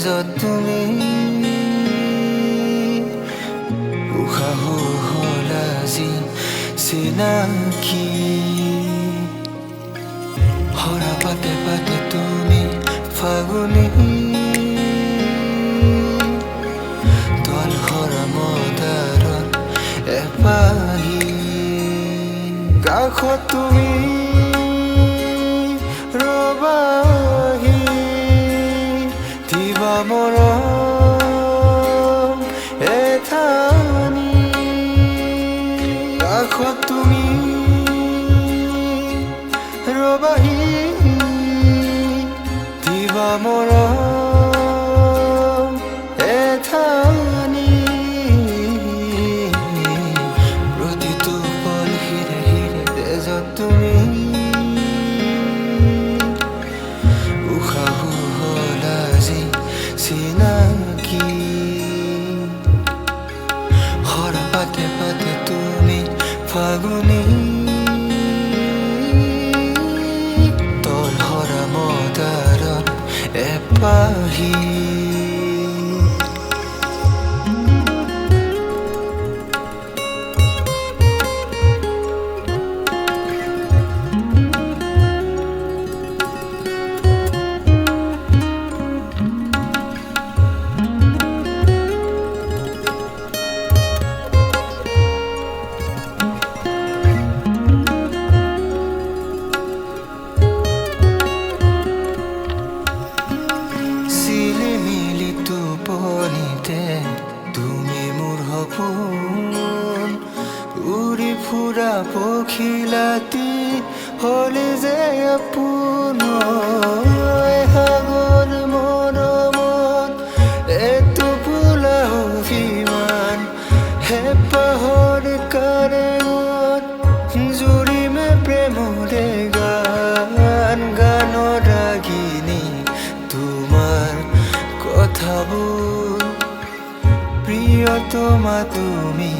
তেজত তুমি উশাহ হ'ল আজি চিনাকি হৰা পাতে পাতে তুমি ফাগুনী তল হৰা মদাৰত এপাহি কাষত তুমি ৰবাহি দিবা মৰম এথানি কাষত তুমি ৰবাহি দিবা মৰম এথানি প্ৰতিটো পল হিৰে হিৰে তেজত তুমি উশাহ হ'ল আজি চিনাকি হৰা পাতে পাতে তুমি ফাগুনী তল হৰা মদাৰত এপাহি তুমি মোৰ সপোন উৰি ফুৰা পখিলাতি হলি যে আপোন সাগৰ মৰমত এইটো ফুলা অভিমান হেঁপাহৰ কাৰেঙত জুৰিমে প্ৰেমৰে গান গানৰ ৰাগিনী তোমাৰ কথাবোৰ প্ৰিয়তমা তুমি